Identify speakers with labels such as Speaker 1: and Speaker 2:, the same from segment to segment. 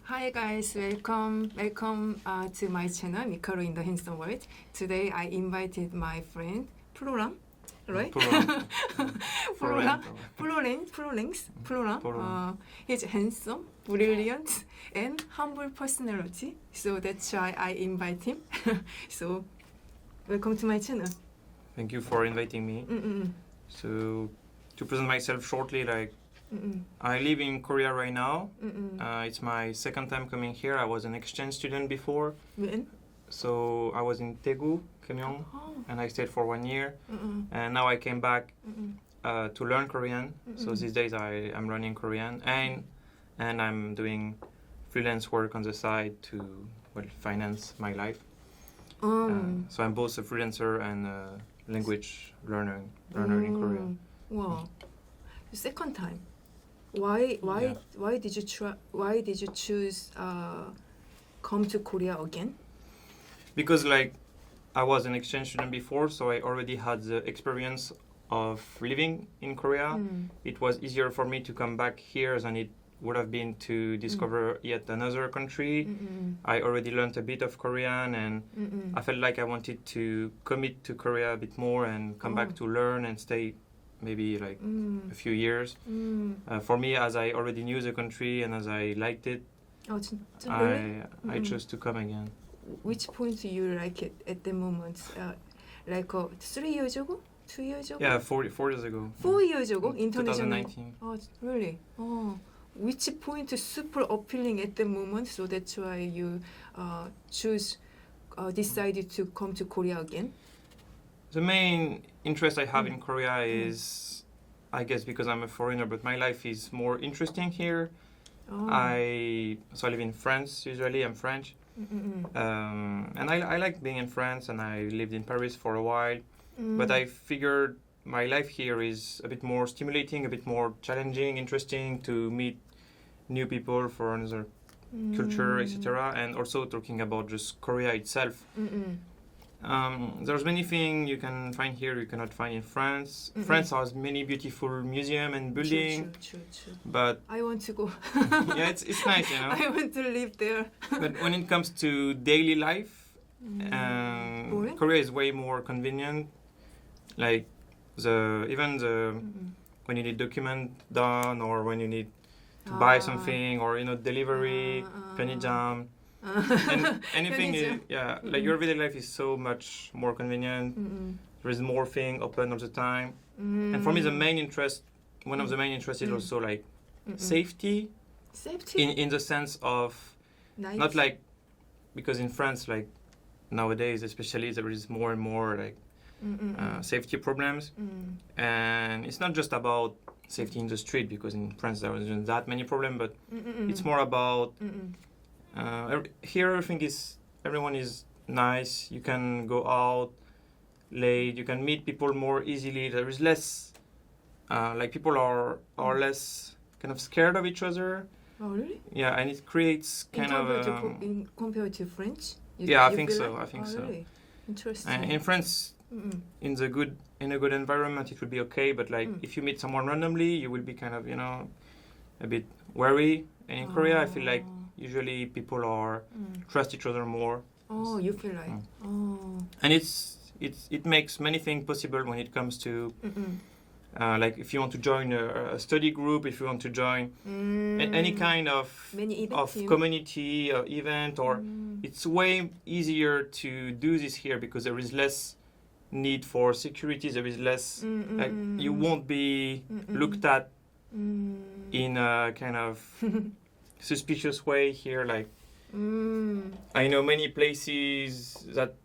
Speaker 1: Hi guys, welcome to my channel Mikaroh in the Handsome World. Today I invited my friend Florent, right? Florent. He's handsome, brilliant, and humble personality. So that's why I invite him. So welcome to my channel.
Speaker 2: Thank you for inviting me. So to present myself shortly, I live in Korea right now. It's my second time coming here. I was an exchange student before.
Speaker 1: When?
Speaker 2: So I was in Daegu, Gyeonggi, and I stayed for 1 year. And now I came back to learn Korean. So these days I'm learning Korean and I'm doing freelance work on the side to finance my life. So I'm both a freelancer and a language learner in Korea.
Speaker 1: Wow, the second time. Why did you choose come to Korea again?
Speaker 2: Because I was an exchange student before, so I already had the experience of living in Korea. It was easier for me to come back here than it would have been to discover yet another country. I already learned a bit of Korean and I felt like I wanted to commit to Korea a bit more and come back to learn and stay maybe a few years. For me, as I already knew the country and as I liked it, I chose to come again.
Speaker 1: Which point do you like it at the moment? 3 years ago? 2 years ago?
Speaker 2: Yeah, 4 years ago.
Speaker 1: 4 years ago? International.
Speaker 2: 2019.
Speaker 1: Oh, really? Oh. Which point is super appealing at the moment? So that's why you decided to come to Korea again?
Speaker 2: The main interest I have in Korea is, I guess because I'm a foreigner, but my life is more interesting here. I live in France usually, I'm French. And I like being in France and I lived in Paris for a while. But I figured my life here is a bit more stimulating, a bit more challenging, interesting to meet new people for another culture, etc. And also talking about just Korea itself. There's many things you can find here you cannot find in France. France has many beautiful museums and buildings.
Speaker 1: True.
Speaker 2: But
Speaker 1: I want to go.
Speaker 2: yeah, it's nice, you know.
Speaker 1: I want to live there.
Speaker 2: But when it comes to daily life, Korea is way more convenient. When you need document done or when you need to buy something or delivery, 편의점. And anything is, your everyday life is so much more convenient. There is more thing open all the time. And for me, one of the main interests is also safety.
Speaker 1: Safety?
Speaker 2: In the sense of, not because in France, nowadays especially, there is more and more safety problems. And it's not just about safety in the street, because in France there wasn't that many problems, but it's more about here everyone is nice. You can go out late. You can meet people more easily. There is less, people are less kind of scared of each other.
Speaker 1: Oh really?
Speaker 2: Yeah, and it creates
Speaker 1: compared to French.
Speaker 2: I think so.
Speaker 1: Really? Interesting.
Speaker 2: In France, in a good environment, it will be okay. But if you meet someone randomly, you will be kind of a bit wary. And in Korea, I feel like usually people trust each other more.
Speaker 1: Oh, you feel like.
Speaker 2: And it makes many things possible when it comes to if you want to join a study group, if you want to join any kind of community event, or it's way easier to do this here because there is less need for security. There is less you won't be looked at in a kind of suspicious way here. I know many places that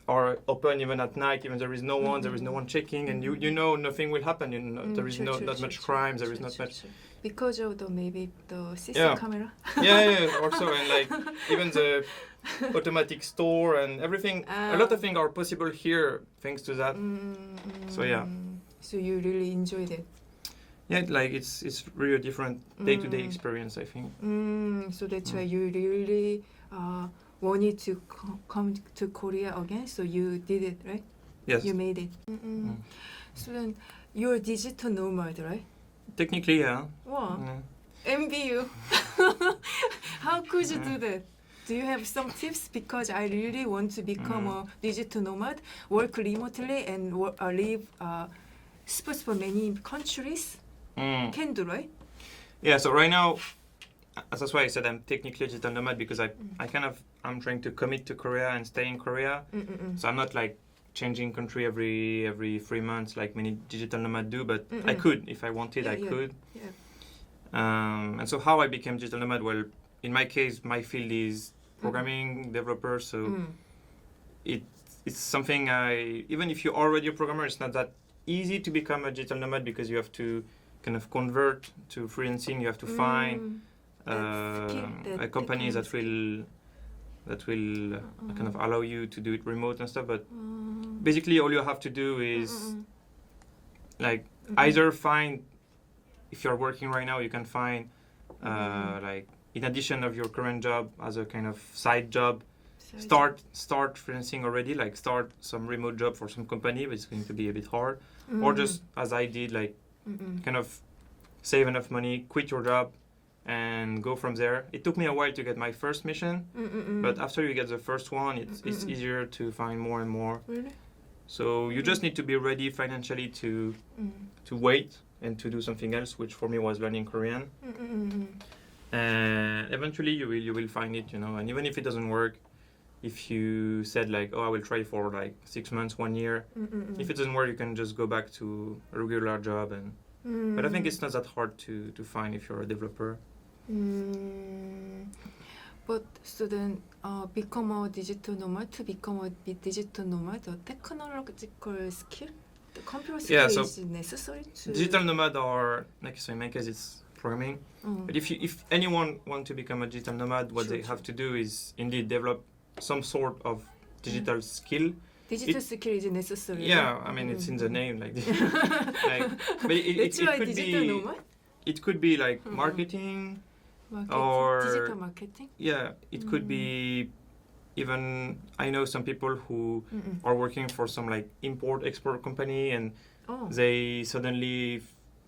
Speaker 2: are open even at night, even there is no one, there is no one checking, and you know nothing will happen. There is not much crime. There is not much
Speaker 1: because of maybe the system camera.
Speaker 2: Also, and even the automatic store and everything. A lot of things are possible here thanks to that. So yeah.
Speaker 1: So you really enjoyed it.
Speaker 2: Yeah, it's really a different day-to-day experience, I think.
Speaker 1: So that's why you really wanted to come to Korea again. So you did it, right?
Speaker 2: Yes.
Speaker 1: You made it. So then you're a digital nomad, right?
Speaker 2: Technically, yeah.
Speaker 1: Wow. envy you. How could you do that? Do you have some tips? Because I really want to become a digital nomad, work remotely, and live for many countries. Can do, right?
Speaker 2: Yeah. So right now, that's why I said I'm technically a digital nomad because I'm trying to commit to Korea and stay in Korea. So I'm not like changing country every 3 months like many digital nomad do, but I could if I wanted. I could.
Speaker 1: Yeah.
Speaker 2: And so how I became digital nomad? Well, in my case, my field is programming developer, so it's something even if you're already a programmer, it's not that easy to become a digital nomad because you have to kind of convert to freelancing. You have to find a company that will kind of allow you to do it remote and stuff. But basically, all you have to do is like either find, if you're working right now, you can find like in addition of your current job as a kind of side job, start freelancing already, like start some remote job for some company, but it's going to be a bit hard. Or just as I did, like kind of save enough money, quit your job, and go from there. It took me a while to get my first mission, but after you get the first one, it's easier to find more and more.
Speaker 1: Really?
Speaker 2: So you just need to be ready financially to wait and to do something else, which for me was learning Korean. And eventually you will find it, and even if it doesn't work, if you said like, oh, I will try for like 6 months, 1 year, if it doesn't work, you can just go back to a regular job. But I think it's not that hard to find if you're a developer.
Speaker 1: But so then become a digital nomad, to become a digital nomad, a technological skill, the computer skill is necessary to...
Speaker 2: Digital nomad are, like so in my case it's programming, but if anyone want to become a digital nomad, what they have to do is indeed develop some sort of digital skill.
Speaker 1: Digital skill is necessary.
Speaker 2: Yeah, I mean it's in the name, like, but it could
Speaker 1: digital
Speaker 2: be
Speaker 1: nomad?
Speaker 2: It could be like marketing, or
Speaker 1: digital marketing.
Speaker 2: Yeah, it could be even, I know some people who are working for some like import-export company, and they suddenly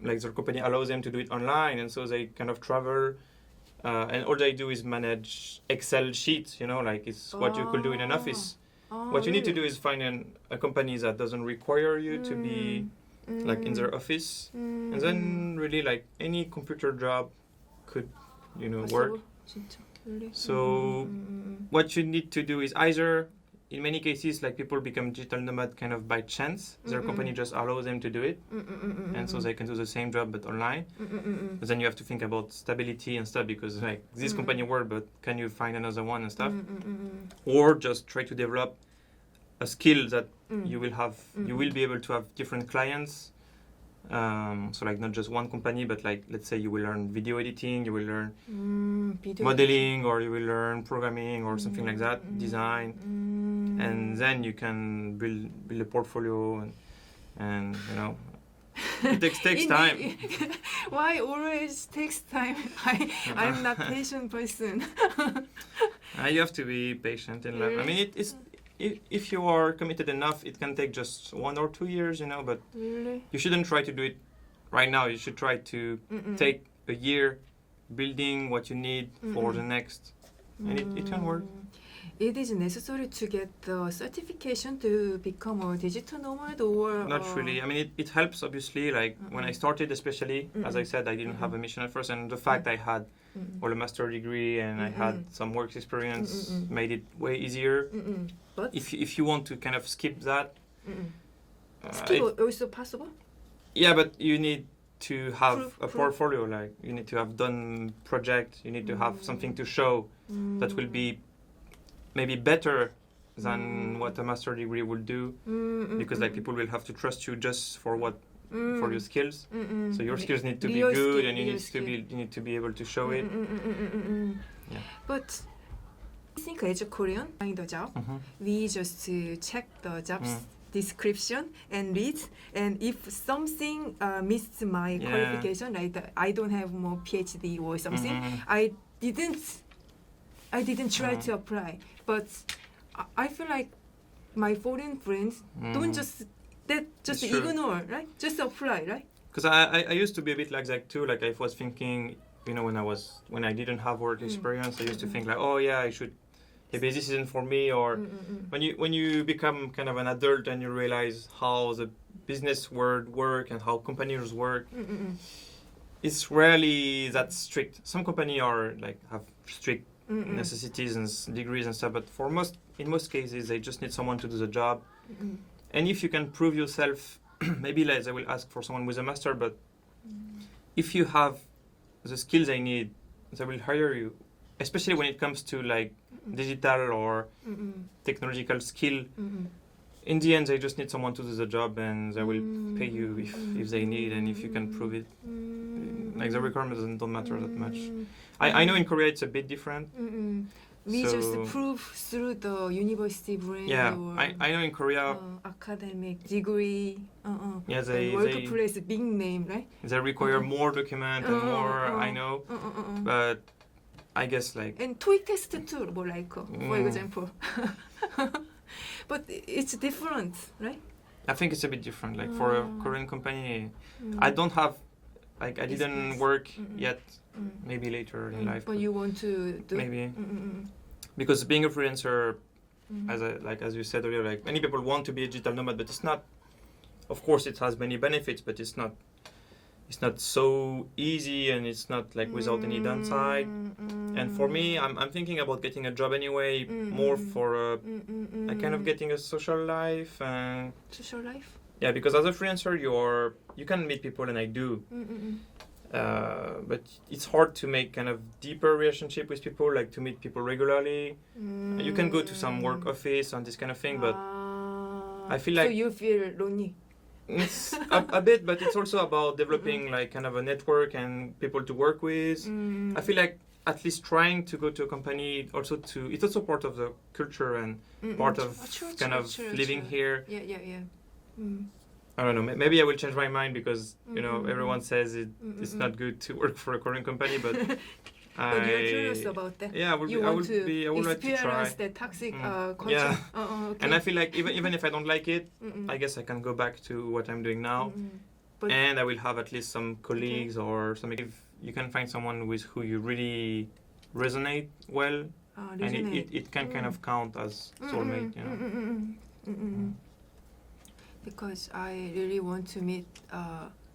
Speaker 2: like their company allows them to do it online, and so they kind of travel, and all they do is manage Excel sheets, like it's what you could do in an office. What you need to do is find a company that doesn't require you to be like in their office, and then really like any computer job could work. So what you need to do is either, in many cases, like people become digital nomad kind of by chance. Their company just allows them to do it, and so they can do the same job but online. But then you have to think about stability and stuff, because like this company works, but can you find another one and stuff? Or just try to develop a skill that you will have. You will be able to have different clients. So like not just one company, but like let's say you will learn video editing, you will learn modeling, or you will learn programming or something like that, design, and then you can build a portfolio, and it takes time.
Speaker 1: Why always takes time? I'm not patient person.
Speaker 2: You have to be patient in life. I mean, it's if you are committed enough, it can take just 1 or 2 years, but you shouldn't try to do it right now. You should try to take a year building what you need for the next, and it can work.
Speaker 1: It is necessary to get the certification to become a digital nomad, or
Speaker 2: not really. I mean, it helps obviously. Like when I started, especially as I said, I didn't have a mission at first, and the fact I had all a master degree and I had some work experience made it way easier. But if you want to kind of skip that,
Speaker 1: skip also possible.
Speaker 2: Yeah, but you need to have a portfolio. Like you need to have done project. You need to have something to show that will be maybe better than what a master degree would do, because like people will have to trust you just for for your skills. So your skills need to be good, and you need to be able to show it. Yeah.
Speaker 1: But I think as a Korean find a job, we just check the job's description and read, and if something missed my qualification, like I don't have more PhD or something, I didn't try to apply. But I feel like my foreign friends don't just ignore, right? Just apply, right?
Speaker 2: Because I used to be a bit like that too. Like I was thinking, when I didn't have work experience, I used to think like, oh yeah, maybe this isn't for me. Or when you become kind of an adult and you realize how the business world work and how companies work, it's rarely that strict. Some companies are like have strict necessities and degrees and stuff, but in most cases they just need someone to do the job. And if you can prove yourself, maybe like they will ask for someone with a master, but if you have the skills they need, they will hire you, especially when it comes to like digital or technological skill. In the end, they just need someone to do the job, and they will pay you if they need, and if you can prove it. Like the requirements don't matter that much. I know in Korea it's a bit different.
Speaker 1: We just prove through the university brand.
Speaker 2: Yeah,
Speaker 1: or,
Speaker 2: I know in Korea.
Speaker 1: Academic degree.
Speaker 2: Yeah,
Speaker 1: workplace big name, right?
Speaker 2: They require more document and more. I know, but I guess like.
Speaker 1: And TOEIC test too, more like for example. But it's different, right?
Speaker 2: I think it's a bit different. Like for a Korean company, I don't have, like I didn't work yet. Maybe later in life.
Speaker 1: But you want to do
Speaker 2: maybe because being a freelancer, as you said earlier, like many people want to be a digital nomad, but it's not. Of course, it has many benefits, but it's not so easy, and it's not like without any downside. And for me, I'm thinking about getting a job anyway, more for a kind of getting a social life.
Speaker 1: Social life?
Speaker 2: Yeah, because as a freelancer, you can meet people, and I do. But it's hard to make kind of deeper relationship with people, like to meet people regularly. You can go to some work office and this kind of thing, but I feel like...
Speaker 1: So you feel lonely?
Speaker 2: It's a bit, but it's also about developing like kind of a network and people to work with. I feel like at least trying to go to a company it's also part of the culture and part of living here.
Speaker 1: Yeah.
Speaker 2: I don't know. Maybe I will change my mind because everyone says it's not good to work for a Korean company, but
Speaker 1: but you're curious about that.
Speaker 2: Yeah, I would like to try.
Speaker 1: The toxic culture.
Speaker 2: Yeah.
Speaker 1: Okay.
Speaker 2: And I feel like even if I don't like it, I guess I can go back to what I'm doing now, and I will have at least some colleagues or something. If you can find someone with who you really resonate well, and it can kind of count as soulmate,
Speaker 1: Because I really want to meet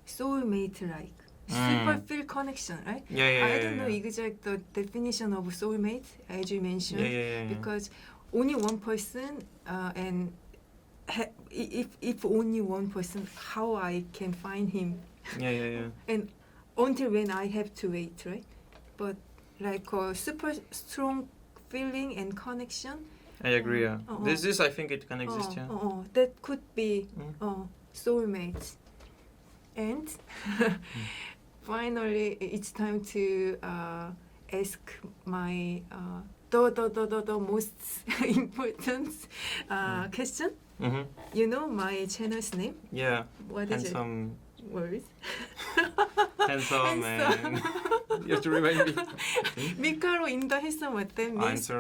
Speaker 1: soulmate like. Super feel connection, right? I don't know exact the definition of soulmate as you mentioned. Because only one person, and if only one person, how I can find him? And until when I have to wait, right? But like a super strong feeling and connection.
Speaker 2: I agree. Yeah. This I think it can exist.
Speaker 1: That could be soulmate. And finally, it's time to ask my the most important question. You know my channel's name?
Speaker 2: Yeah.
Speaker 1: What is
Speaker 2: Handsome.
Speaker 1: Word?
Speaker 2: Handsome and you have to remind me.
Speaker 1: Mikaroh in the handsome world. That means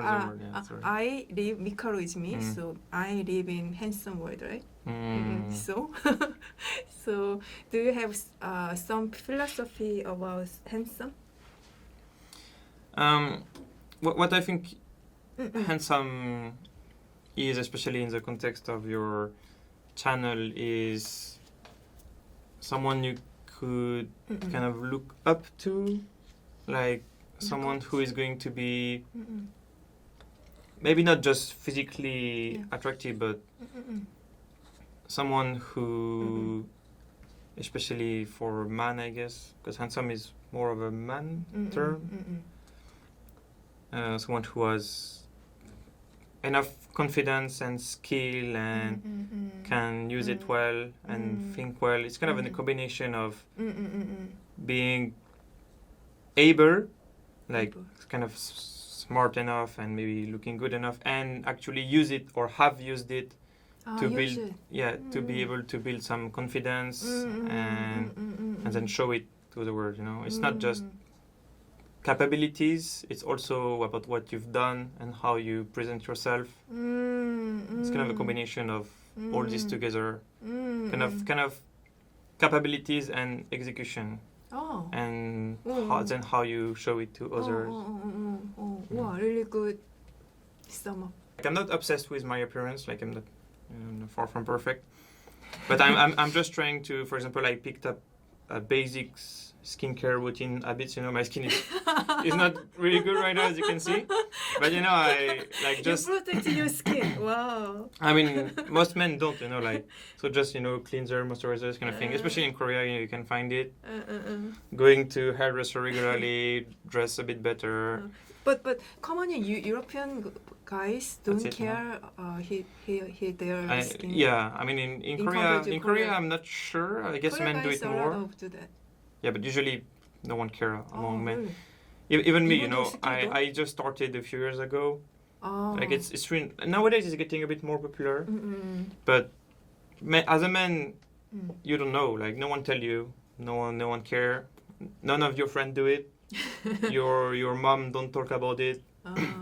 Speaker 1: I live. Mikaroh is me, so I live in handsome world, right? So do you have some philosophy about handsome?
Speaker 2: What I think handsome is, especially in the context of your channel, is someone you could kind of look up to, like someone who is going to be maybe not just physically attractive, but someone who, especially for man, I guess, because handsome is more of a man term. Someone who has enough confidence and skill and can use it well and think well. It's kind of a combination of being able, like kind of smart enough and maybe looking good enough, and actually use it or have used it to build, to be able to build some confidence and then show it to the world. It's not just capabilities, it's also about what you've done and how you present yourself. It's kind of a combination of all this together, kind of capabilities and execution.
Speaker 1: Oh.
Speaker 2: and
Speaker 1: Oh.
Speaker 2: then how you show it to others.
Speaker 1: Wow, really good sum up.
Speaker 2: Like, I'm not obsessed with my appearance. Like I'm not far from perfect, but I'm just trying to. For example, I picked up a basics skincare routine habits. You know, my skin is not really good right now, as you can see. But you know, I like just.
Speaker 1: You protect your skin. Wow.
Speaker 2: I mean, most men don't. You know, like so just cleanser, moisturizer, this kind of thing. Especially in Korea, you can find it. Going to hairdresser regularly, dress a bit better.
Speaker 1: But commonly European guys don't
Speaker 2: it,
Speaker 1: care their skin.
Speaker 2: Yeah, I mean in Korea,
Speaker 1: Korea,
Speaker 2: I'm not sure. I guess
Speaker 1: Korean
Speaker 2: men do
Speaker 1: guys
Speaker 2: it
Speaker 1: are
Speaker 2: more.
Speaker 1: allowed to do that.
Speaker 2: Yeah, but usually no one care among men.
Speaker 1: Really?
Speaker 2: Even me,
Speaker 1: Even
Speaker 2: I just started a few years ago.
Speaker 1: Oh.
Speaker 2: Like it's really, nowadays it's getting a bit more popular. But as a man, you don't know. Like no one tell you. No one care. None of your friends do it. your mom don't talk about it.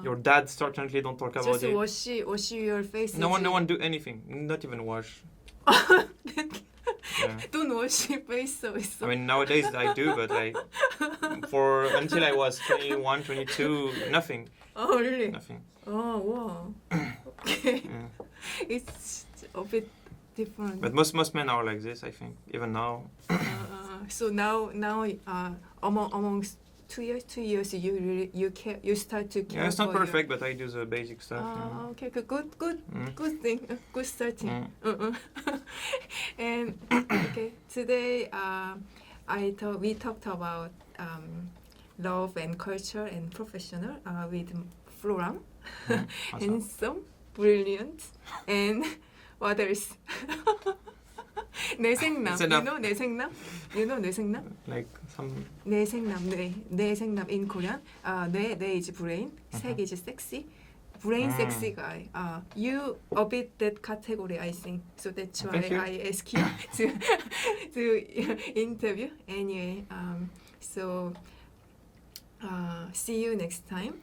Speaker 2: Your dad certainly don't talk about it.
Speaker 1: Just wash your face.
Speaker 2: No one do anything. Not even wash. Yeah.
Speaker 1: Don't wash your face so it's.
Speaker 2: I mean nowadays I do, but like until I was 21, 22, nothing.
Speaker 1: Oh really?
Speaker 2: Nothing.
Speaker 1: Oh wow. Okay.
Speaker 2: Yeah.
Speaker 1: It's a bit different.
Speaker 2: But most men are like this, I think, even now.
Speaker 1: So now amongst 2 years you start to care.
Speaker 2: Yeah, it's not
Speaker 1: for
Speaker 2: perfect, but I do the basic stuff.
Speaker 1: Okay, good thing, good starting. And okay, today we talked about love and culture and professional with Florent,
Speaker 2: Awesome.
Speaker 1: handsome, brilliant, and what else? 내생남.
Speaker 2: It's
Speaker 1: You
Speaker 2: enough.
Speaker 1: know 내생남? You know 내생남?
Speaker 2: Like some.
Speaker 1: 내생남 in Korean. 뇌 is brain, 색 is sexy. Brain sexy guy. You a bit that category, I think. So that's why
Speaker 2: Thank you.
Speaker 1: I ask you to interview. Anyway, so see you next time.